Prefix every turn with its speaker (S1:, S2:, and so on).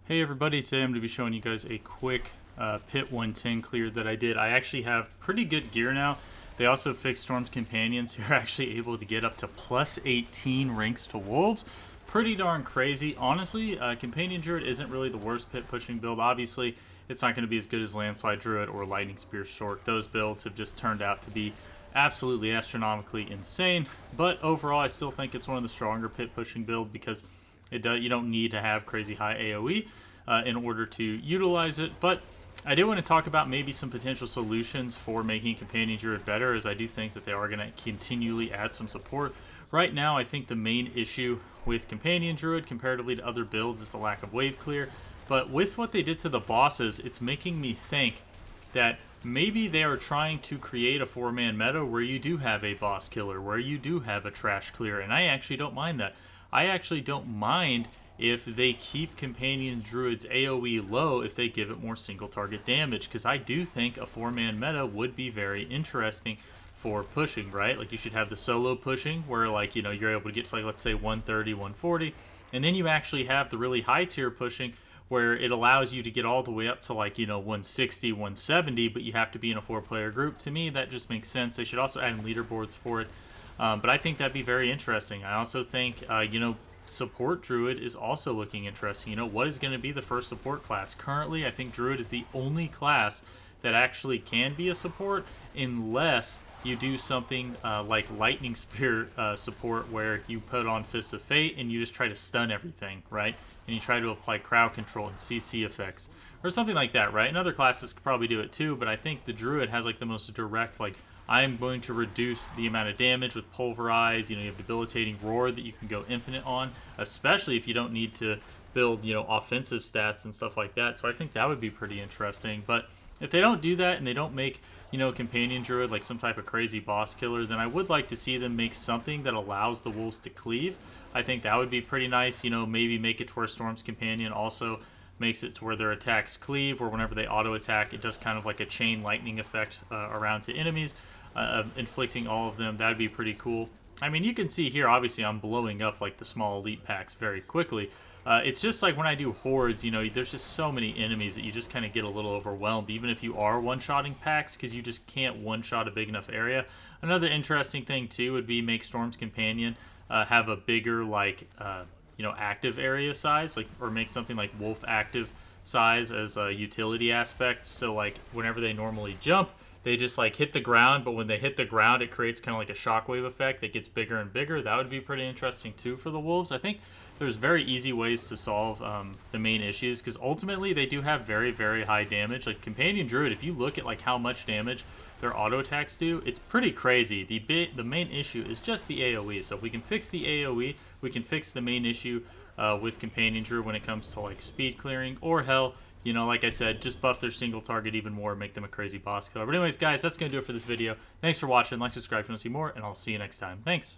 S1: Hey everybody, today I'm going to be showing you guys a quick Pit 110 clear that I did. I actually have pretty good gear now. They also fixed Storm's Companions. You're actually able to get up to plus 18 ranks to Wolves. Pretty darn crazy. Honestly, Companion Druid isn't really the worst pit pushing build. Obviously, it's not going to be as good as Landslide Druid or Lightning Spear Short. Those builds have just turned out to be absolutely astronomically insane. But overall, I still think it's one of the stronger pit pushing build because you don't need to have crazy high AoE in order to utilize it. But I do want to talk about maybe some potential solutions for making Companion Druid better, as I do think that they are going to continually add some support. Right now, I think the main issue with Companion Druid comparatively to other builds is the lack of wave clear. But with what they did to the bosses, it's making me think that maybe they are trying to create a 4-man meta where you do have a boss killer, where you do have a trash clear, and I actually don't mind that. I actually don't mind if they keep Companion Druid's AoE low if they give it more single target damage, because I do think a 4-man meta would be very interesting for pushing, right? Like, you should have the solo pushing where, like, you know, you're able to get to, like, let's say 130, 140, and then you actually have the really high tier pushing where it allows you to get all the way up to, like, you know, 160, 170, but you have to be in a 4-player group. To me, that just makes sense. They should also add in leaderboards for it. But I think that'd be very interesting. I also think, you know, support Druid is also looking interesting. You know, what is going to be the first support class? Currently, I think Druid is the only class that actually can be a support unless you do something like Lightning Spear support, where you put on Fists of Fate and you just try to stun everything, right? And you try to apply crowd control and CC effects or something like that, right? And other classes could probably do it too, but I think the Druid has like the most direct, like, I am going to reduce the amount of damage with Pulverize. You know, you have Debilitating Roar that you can go infinite on, especially if you don't need to build, you know, offensive stats and stuff like that. So I think that would be pretty interesting. But if they don't do that and they don't make, you know, Companion Druid like some type of crazy boss killer, then I would like to see them make something that allows the wolves to cleave. I think that would be pretty nice. You know, maybe make it to where Storm's Companion also makes it to where their attacks cleave, or whenever they auto attack, it does kind of like a chain lightning effect around to enemies, inflicting all of them. That'd be pretty cool. I mean, you can see here, obviously I'm blowing up like the small elite packs very quickly. It's just like when I do hordes, you know, there's just so many enemies that you just kind of get a little overwhelmed, even if you are one-shotting packs, because you just can't one-shot a big enough area. Another interesting thing too would be make Storm's Companion have a bigger, like, you know, active area size, like, or make something like Wolf active size as a utility aspect. So like whenever they normally jump, they just like hit the ground, but when they hit the ground, it creates kind of like a shockwave effect that gets bigger and bigger. That would be pretty interesting too for the wolves. I think there's very easy ways to solve the main issues, because ultimately they do have very, very high damage. Like Companion Druid, if you look at like how much damage their auto attacks do, it's pretty crazy. The main issue is just the AoE. So if we can fix the AoE, we can fix the main issue with Companion Druid when it comes to like speed clearing, or hell, you know, like I said, just buff their single target even more, make them a crazy boss killer. But anyways, guys, that's going to do it for this video. Thanks for watching. Like, subscribe if you want to see more, and I'll see you next time. Thanks.